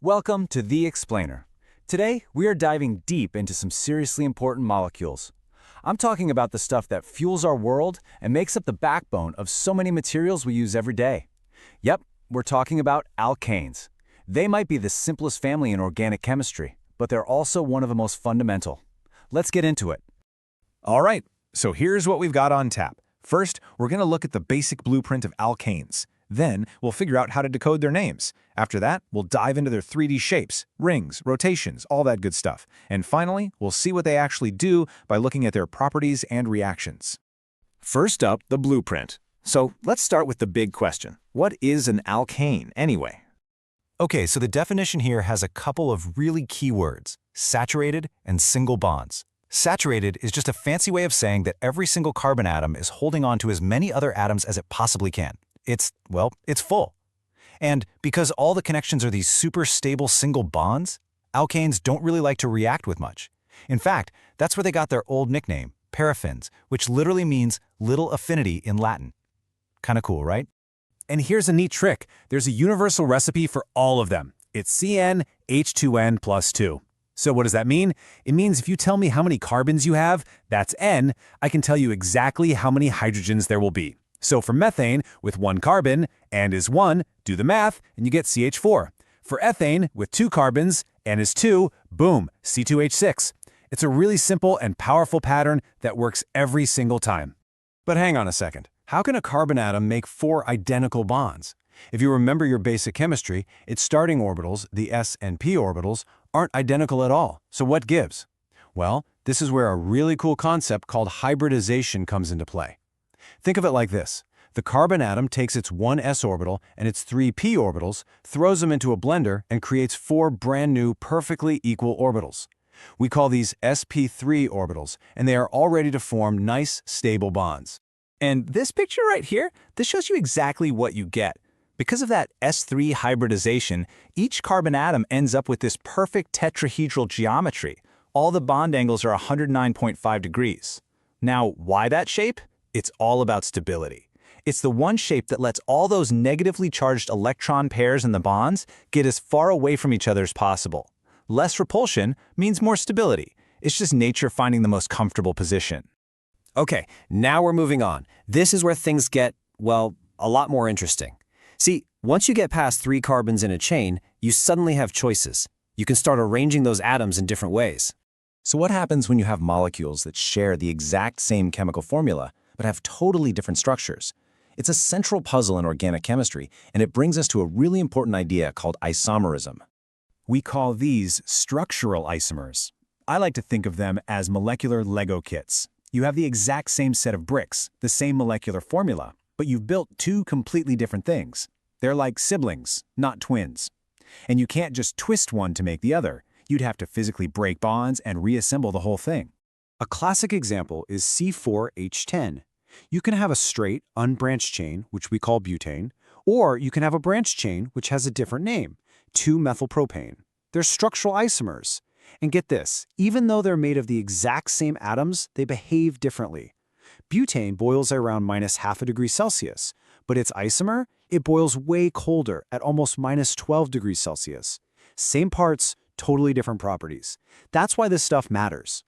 Welcome to The Explainer. Today, we are diving deep into some seriously important molecules. I'm talking about the stuff that fuels our world and makes up the backbone of so many materials we use every day. Yep, we're talking about alkanes. They might be the simplest family in organic chemistry, but they're also one of the most fundamental. Let's get into it. All right, so here's what we've got on tap. First, we're going to look at the basic blueprint of alkanes. Then, we'll figure out how to decode their names. After that, we'll dive into their 3D shapes, rings, rotations, all that good stuff. And finally, we'll see what they actually do by looking at their properties and reactions. First up, the blueprint. So let's start with the big question. What is an alkane anyway? Okay, so the definition here has a couple of really key words: saturated and single bonds. Saturated is just a fancy way of saying that every single carbon atom is holding on to as many other atoms as it possibly can. It's full. And because all the connections are these super stable single bonds, alkanes don't really like to react with much. In fact, that's where they got their old nickname, paraffins, which literally means little affinity in Latin. Kinda cool, right? And here's a neat trick. There's a universal recipe for all of them. It's CnH₂n+₂. So what does that mean? It means if you tell me how many carbons you have, that's N, I can tell you exactly how many hydrogens there will be. So for methane, with 1 carbon, N is 1, do the math, and you get CH4. For ethane, with 2 carbons, N is 2, boom, C₂H₄. It's a really simple and powerful pattern that works every single time. But hang on a second. How can a carbon atom make 4 identical bonds? If you remember your basic chemistry, its starting orbitals, the s and p orbitals, aren't identical at all. So what gives? Well, this is where a really cool concept called hybridization comes into play. Think of it like this. The carbon atom takes its 1s orbital and its 3p orbitals, throws them into a blender, and creates 4 brand new, perfectly equal orbitals. We call these sp3 orbitals, and they are all ready to form nice, stable bonds. And this picture right here, this shows you exactly what you get. Because of that s3 hybridization, each carbon atom ends up with this perfect tetrahedral geometry. All the bond angles are 109.5 degrees. Now, why that shape? It's all about stability. It's the one shape that lets all those negatively charged electron pairs in the bonds get as far away from each other as possible. Less repulsion means more stability. It's just nature finding the most comfortable position. Okay, now we're moving on. This is where things get, well, a lot more interesting. See, once you get past 3 carbons in a chain, you suddenly have choices. You can start arranging those atoms in different ways. So what happens when you have molecules that share the exact same chemical formula, but have totally different structures? It's a central puzzle in organic chemistry, and it brings us to a really important idea called isomerism. We call these structural isomers. I like to think of them as molecular Lego kits. You have the exact same set of bricks, the same molecular formula, but you've built 2 completely different things. They're like siblings, not twins. And you can't just twist one to make the other. You'd have to physically break bonds and reassemble the whole thing. A classic example is C₄H₄. You can have a straight, unbranched chain, which we call butane, or you can have a branched chain, which has a different name, 2-methylpropane. They're structural isomers. And get this, even though they're made of the exact same atoms, they behave differently. Butane boils at around -0.5 degrees Celsius, but its isomer, it boils way colder at almost -12 degrees Celsius. Same parts, totally different properties. That's why this stuff matters.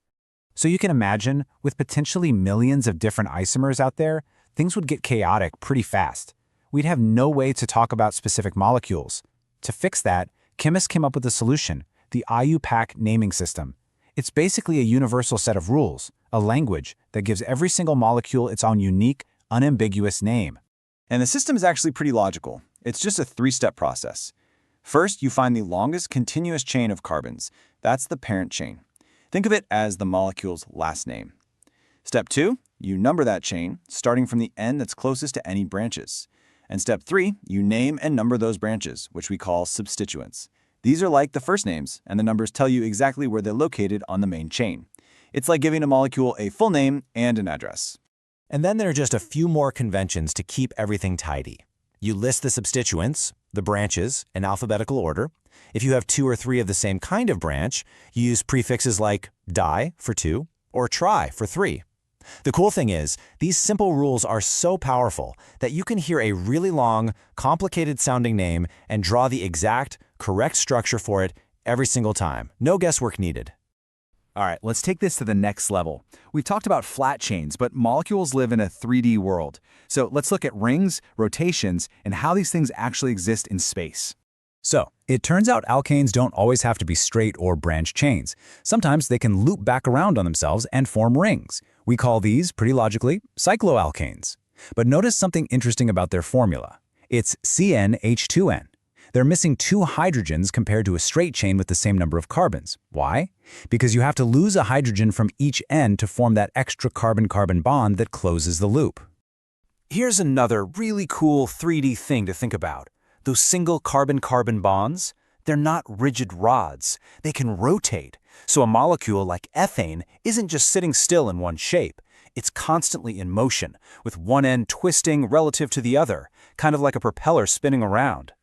So you can imagine, with potentially millions of different isomers out there, things would get chaotic pretty fast. We'd have no way to talk about specific molecules. To fix that, chemists came up with a solution, the IUPAC naming system. It's basically a universal set of rules, a language that gives every single molecule its own unique, unambiguous name. And the system is actually pretty logical. It's just a 3-step process. First, you find the longest continuous chain of carbons. That's the parent chain. Think of it as the molecule's last name. Step 2, you number that chain, starting from the end that's closest to any branches. And step 3, you name and number those branches, which we call substituents. These are like the first names, and the numbers tell you exactly where they're located on the main chain. It's like giving a molecule a full name and an address. And then there are just a few more conventions to keep everything tidy. You list the substituents, the branches, in alphabetical order. If you have 2 or 3 of the same kind of branch, you use prefixes like di for 2 or tri for 3. The cool thing is, these simple rules are so powerful that you can hear a really long, complicated-sounding name and draw the exact, correct structure for it every single time. No guesswork needed. All right, let's take this to the next level. We've talked about flat chains, but molecules live in a 3D world. So let's look at rings, rotations, and how these things actually exist in space. So, it turns out alkanes don't always have to be straight or branched chains. Sometimes they can loop back around on themselves and form rings. We call these, pretty logically, cycloalkanes. But notice something interesting about their formula. It's CnH₂n. They're missing 2 hydrogens compared to a straight chain with the same number of carbons. Why? Because you have to lose a hydrogen from each end to form that extra carbon-carbon bond that closes the loop. Here's another really cool 3D thing to think about. Those single carbon-carbon bonds, they're not rigid rods. They can rotate. So a molecule like ethane isn't just sitting still in one shape. It's constantly in motion, with one end twisting relative to the other, kind of like a propeller spinning around.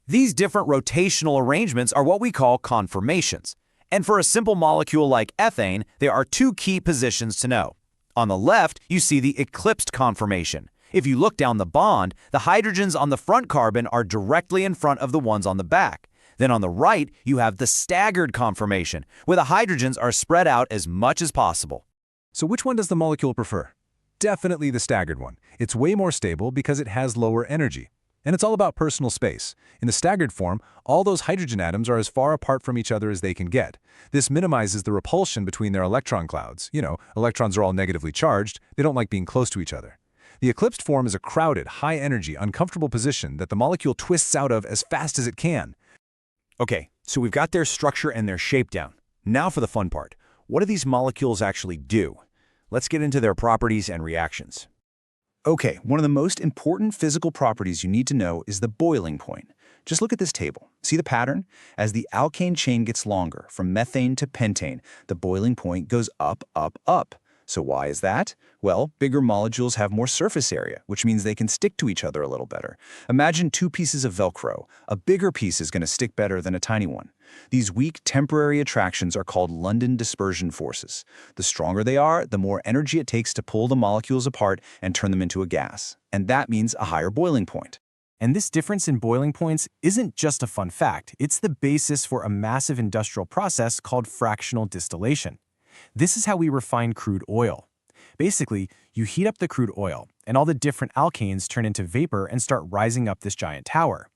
These different rotational arrangements are what we call conformations. And for a simple molecule like ethane, there are 2 key positions to know. On the left, you see the eclipsed conformation. If you look down the bond, the hydrogens on the front carbon are directly in front of the ones on the back. Then on the right, you have the staggered conformation, where the hydrogens are spread out as much as possible. So which one does the molecule prefer? Definitely the staggered one. It's way more stable because it has lower energy. And it's all about personal space. In the staggered form, all those hydrogen atoms are as far apart from each other as they can get. This minimizes the repulsion between their electron clouds. You know, electrons are all negatively charged. They don't like being close to each other. The eclipsed form is a crowded, high-energy, uncomfortable position that the molecule twists out of as fast as it can. Okay, so we've got their structure and their shape down. Now for the fun part. What do these molecules actually do? Let's get into their properties and reactions. Okay, one of the most important physical properties you need to know is the boiling point. Just look at this table. See the pattern? As the alkane chain gets longer, from methane to pentane, the boiling point goes up, up, up. So why is that? Well, bigger molecules have more surface area, which means they can stick to each other a little better. Imagine 2 pieces of Velcro. A bigger piece is going to stick better than a tiny one. These weak temporary attractions are called London dispersion forces. The stronger they are, the more energy it takes to pull the molecules apart and turn them into a gas. And that means a higher boiling point. And this difference in boiling points isn't just a fun fact. It's the basis for a massive industrial process called fractional distillation. This is how we refine crude oil. Basically, you heat up the crude oil, and all the different alkanes turn into vapor and start rising up this giant tower.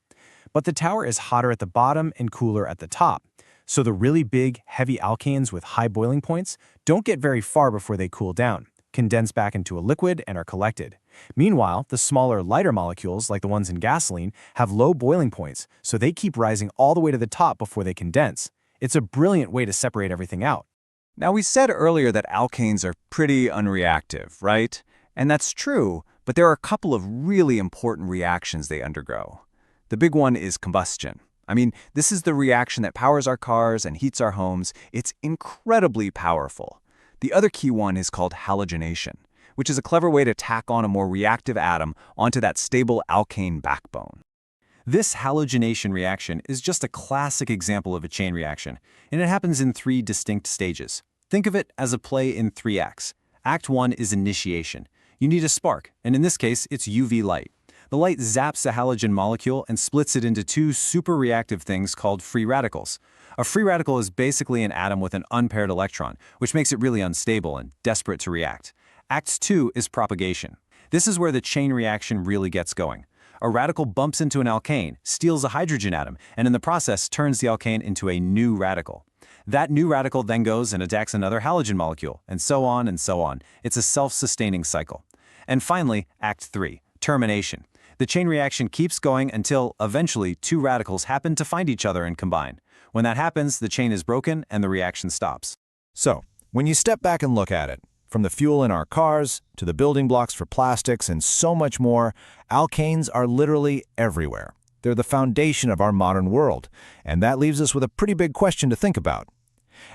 But the tower is hotter at the bottom and cooler at the top, so the really big, heavy alkanes with high boiling points don't get very far before they cool down, condense back into a liquid, and are collected. Meanwhile, the smaller, lighter molecules, like the ones in gasoline, have low boiling points, so they keep rising all the way to the top before they condense. It's a brilliant way to separate everything out. Now, we said earlier that alkanes are pretty unreactive, right? And that's true, but there are a couple of really important reactions they undergo. The big one is combustion. I mean, this is the reaction that powers our cars and heats our homes. It's incredibly powerful. The other key one is called halogenation, which is a clever way to tack on a more reactive atom onto that stable alkane backbone. This halogenation reaction is just a classic example of a chain reaction, and it happens in 3 distinct stages. Think of it as a play in 3 acts. Act 1 is initiation. You need a spark, and in this case, it's UV light. The light zaps the halogen molecule and splits it into 2 super reactive things called free radicals. A free radical is basically an atom with an unpaired electron, which makes it really unstable and desperate to react. Act 2 is propagation. This is where the chain reaction really gets going. A radical bumps into an alkane, steals a hydrogen atom, and in the process turns the alkane into a new radical. That new radical then goes and attacks another halogen molecule, and so on and so on. It's a self-sustaining cycle. And finally, Act 3, termination. The chain reaction keeps going until, eventually, 2 radicals happen to find each other and combine. When that happens, the chain is broken and the reaction stops. So, when you step back and look at it, from the fuel in our cars to the building blocks for plastics and so much more, alkanes are literally everywhere. They're the foundation of our modern world, and that leaves us with a pretty big question to think about.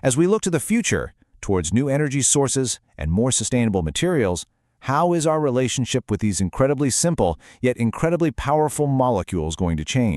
As we look to the future, towards new energy sources and more sustainable materials, how is our relationship with these incredibly simple yet incredibly powerful molecules going to change?